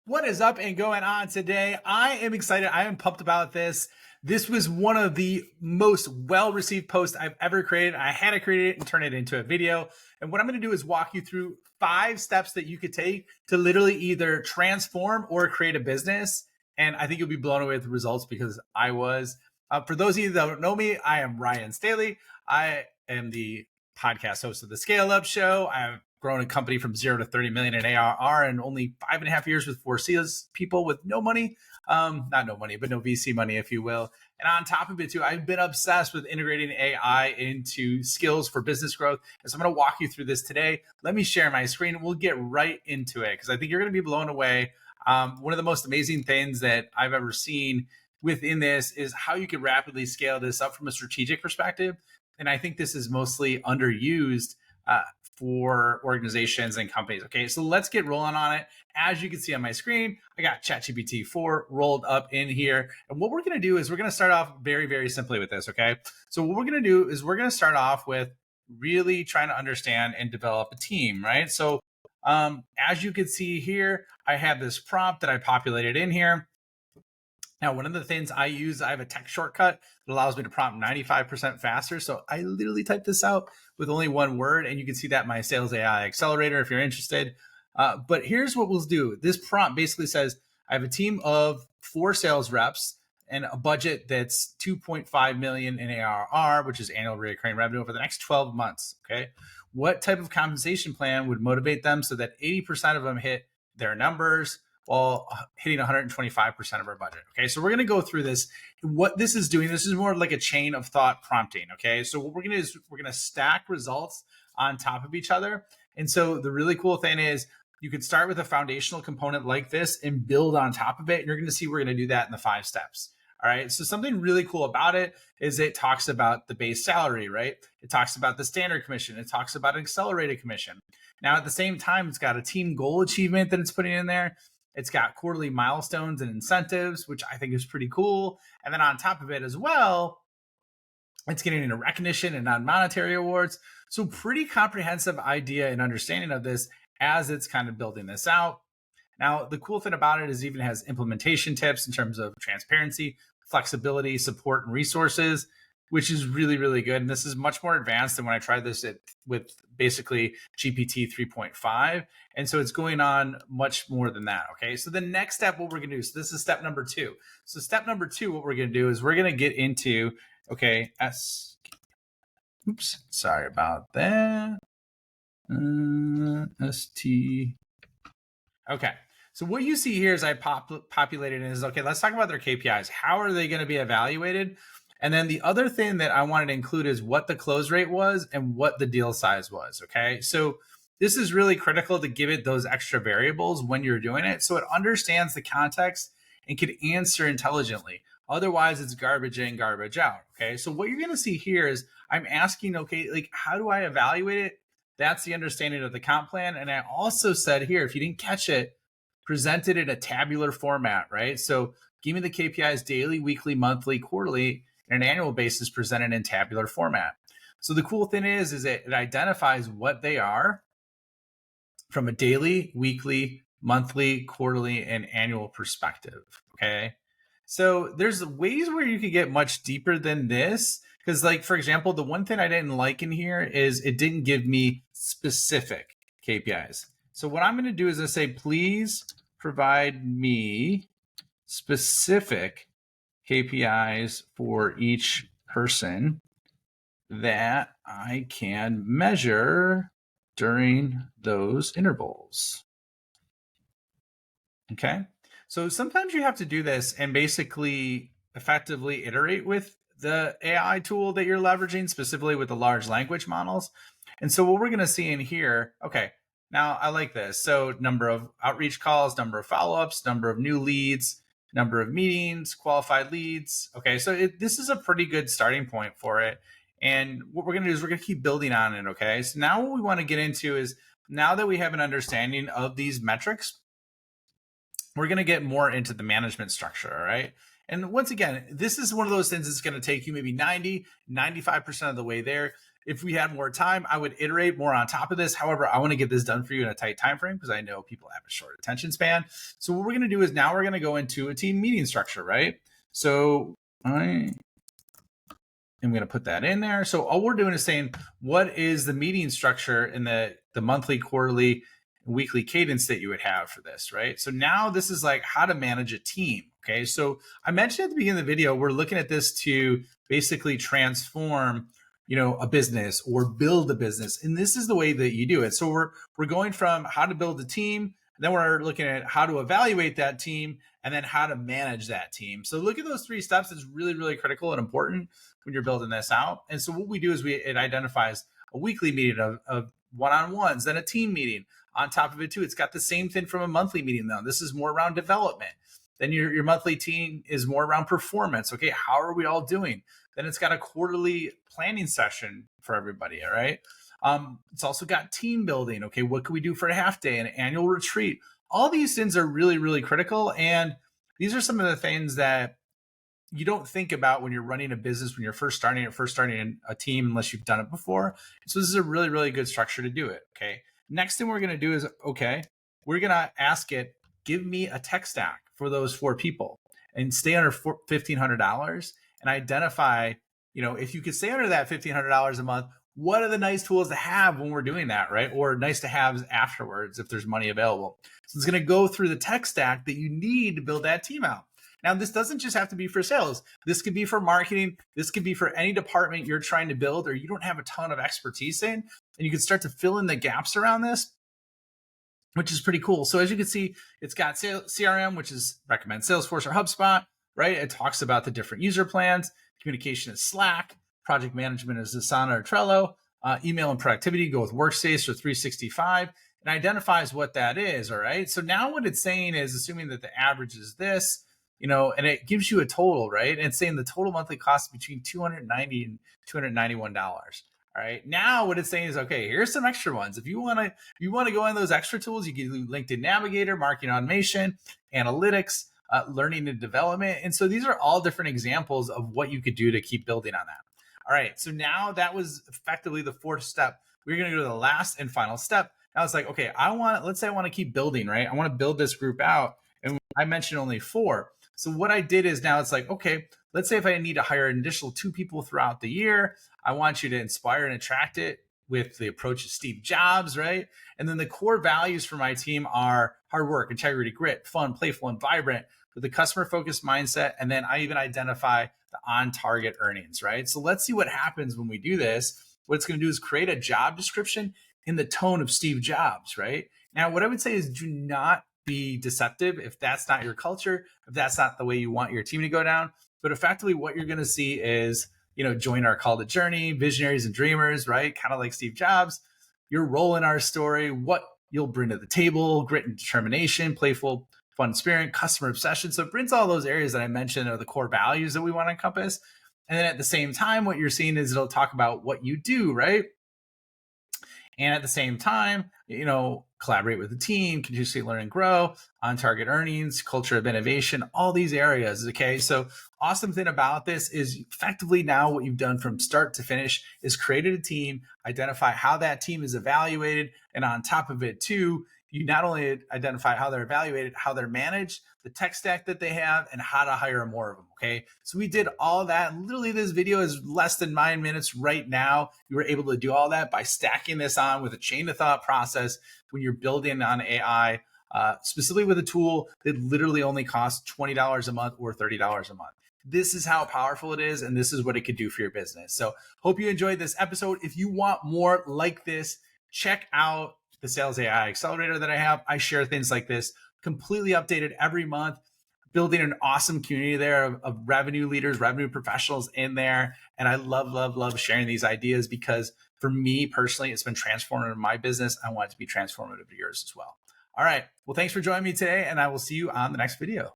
What is up and going on today? I am excited. I am pumped about this. This was one of the most well-received posts I've ever created. I had to create it and turn it into a video. And what I'm going to do is walk you through 5 steps that you could take to literally either transform or create a business. And I think you'll be blown away with the results because I was. For those of you that don't know me, I am Ryan Staley. I am the podcast host of the Scale Up Show. I've grown a company from 0 to 30 million in ARR in only 5.5 years with 4 sales people with no money, not no money, but no VC money, if you will. And on top of it too, I've been obsessed with integrating AI into skills for business growth. And so I'm going to walk you through this today. Let me share my screen and we'll get right into it because I think you're going to be blown away. One of the most amazing things that I've ever seen within this is how you can rapidly scale this up from a strategic perspective. And I think this is mostly underused for organizations and companies. Okay, so let's get rolling on it. As you can see on my screen, I got ChatGPT 4 rolled up in here. And what we're going to do is we're going to start off very, very simply with this. Okay, so what we're going to do is we're going to start off with really trying to understand and develop a team, right? So as you can see here, I have this prompt that I populated in here. Now, one of the things I use, I have a text shortcut that allows me to prompt 95% faster. So I literally type this out with only one word, and you can see that in my Sales AI Accelerator if you're interested. But here's what we'll do. This prompt basically says, I have a team of 4 sales reps and a budget that's 2.5 million in ARR, which is annual recurring revenue over the next 12 months. Okay. What type of compensation plan would motivate them so that 80% of them hit their numbers while hitting 125% of our budget? Okay, so we're going to go through this. What this is doing, this is more like a chain of thought prompting. Okay, so what we're going to do is we're going to stack results on top of each other. And so the really cool thing is you can start with a foundational component like this and build on top of it. And you're going to see we're going to do that in the 5 steps. All right, so something really cool about it is it talks about the base salary, right? It talks about the standard commission. It talks about an accelerated commission. Now, at the same time, it's got a team goal achievement that it's putting in there. It's got quarterly milestones and incentives, which I think is pretty cool. And then on top of it as well, it's getting into recognition and non-monetary awards. So pretty comprehensive idea and understanding of this as it's kind of building this out. Now, the cool thing about it is it even has implementation tips in terms of transparency, flexibility, support, and resources, which is really, really good. And this is much more advanced than when I tried this with basically GPT 3.5. And so it's going on much more than that. Okay. So the next step, what we're going to do, so this is step number 2. So step number 2, what we're going to do is we're going to get into, okay, oops, sorry about that. ST. Okay. So what you see here is I populated is, okay, let's talk about their KPIs. How are they going to be evaluated? And then the other thing that I wanted to include is what the close rate was and what the deal size was. Okay. So this is really critical to give it those extra variables when you're doing it, so it understands the context and can answer intelligently. Otherwise, it's garbage in, garbage out. Okay. So what you're going to see here is I'm asking, okay, like, how do I evaluate it? That's the understanding of the comp plan. And I also said here, if you didn't catch it, presented in a tabular format, right? So give me the KPIs daily, weekly, monthly, quarterly, and an annual basis presented in tabular format. So the cool thing is it identifies what they are from a daily, weekly, monthly, quarterly, and annual perspective. Okay. So there's ways where you could get much deeper than this. Because, like, for example, the one thing I didn't like in here is it didn't give me specific KPIs. So what I'm going to do is I say, please provide me specific KPIs for each person that I can measure during those intervals. Okay. So sometimes you have to do this and basically effectively iterate with the AI tool that you're leveraging, specifically with the large language models. And so what we're going to see in here, okay, now I like this. So number of outreach calls, number of follow-ups, number of new leads, number of meetings, qualified leads. Okay, so this is a pretty good starting point for it. And what we're going to do is we're going to keep building on it. Okay, so now what we want to get into is, now that we have an understanding of these metrics, we're going to get more into the management structure. All right. And once again, this is one of those things that's going to take you maybe 95% of the way there. If we had more time, I would iterate more on top of this. However, I want to get this done for you in a tight time frame because I know people have a short attention span. So what we're going to do is now we're going to go into a team meeting structure, right? So I am going to put that in there. So all we're doing is saying, what is the meeting structure in the monthly, quarterly, weekly cadence that you would have for this, right? So now this is like how to manage a team. Okay. So I mentioned at the beginning of the video, we're looking at this to basically transform, a business or build a business. And this is the way that you do it. So we're going from how to build a team, then we're looking at how to evaluate that team, and then how to manage that team. So look at those 3 steps. It's really, really critical and important when you're building this out. And so what we do is it identifies a weekly meeting of one-on-ones, then a team meeting. On top of it too, it's got the same thing from a monthly meeting though. This is more around development. Then your monthly team is more around performance. Okay, how are we all doing? Then it's got a quarterly planning session for everybody, all right? It's also got team building. Okay, what can we do for a half day, an annual retreat? All these things are really, really critical. And these are some of the things that you don't think about when you're running a business, when you're first starting a team, unless you've done it before. So this is a really, really good structure to do it. Okay. Next thing we're going to do is, we're going to ask it, give me a tech stack for those 4 people and stay under $1,500 and identify, if you could stay under that $1,500 a month, what are the nice tools to have when we're doing that, right? Or nice to have afterwards if there's money available. So it's going to go through the tech stack that you need to build that team out. Now, this doesn't just have to be for sales. This could be for marketing. This could be for any department you're trying to build or you don't have a ton of expertise in, and you can start to fill in the gaps around this, which is pretty cool. So as you can see, it's got CRM, which is recommend Salesforce or HubSpot, right? It talks about the different user plans. Communication is Slack. Project management is Asana or Trello. Email and productivity go with Workspace or 365. And identifies what that is, all right? So now what it's saying is, assuming that the average is this, and it gives you a total, right? And it's saying the total monthly cost between $290 and $291. All right. Now what it's saying is, okay, here's some extra ones. If you want to go on those extra tools, you can do LinkedIn Navigator, marketing automation, analytics, learning and development. And so these are all different examples of what you could do to keep building on that. All right. So now that was effectively the 4th step. We're going to go to the last and final step. Now it's like, okay, let's say I want to keep building, right? I want to build this group out. And I mentioned only 4. So what I did is now it's like, okay, let's say if I need to hire an additional 2 people throughout the year, I want you to inspire and attract it with the approach of Steve Jobs, right? And then the core values for my team are hard work, integrity, grit, fun, playful, and vibrant with a customer-focused mindset. And then I even identify the on-target earnings, right? So let's see what happens when we do this. What it's going to do is create a job description in the tone of Steve Jobs, right? Now, what I would say is do not be deceptive if that's not your culture, if that's not the way you want your team to go down. But effectively, what you're going to see is, join our call to journey, visionaries and dreamers, right? Kind of like Steve Jobs. Your role in our story, what you'll bring to the table, grit and determination, playful, fun spirit, customer obsession. So it brings all those areas that I mentioned are the core values that we want to encompass. And then at the same time, what you're seeing is it'll talk about what you do, right? And at the same time, collaborate with the team, continuously learn and grow, on target earnings, culture of innovation, all these areas. Okay. So awesome thing about this is effectively now what you've done from start to finish is created a team, identify how that team is evaluated. And on top of it too, you not only identify how they're evaluated, how they're managed, the tech stack that they have, and how to hire more of them. Okay. So we did all that. And literally this video is less than 9 minutes right now. You were able to do all that by stacking this on with a chain of thought process when you're building on AI, specifically with a tool that literally only costs $20 a month or $30 a month. This is how powerful it is. And this is what it could do for your business. So hope you enjoyed this episode. If you want more like this, check out the Sales AI Accelerator that I have. I share things like this completely updated every month, building an awesome community there of revenue leaders, revenue professionals in there. And I love, love, love sharing these ideas because for me personally, it's been transformative in my business. I want it to be transformative to yours as well. All right. Well, thanks for joining me today, and I will see you on the next video.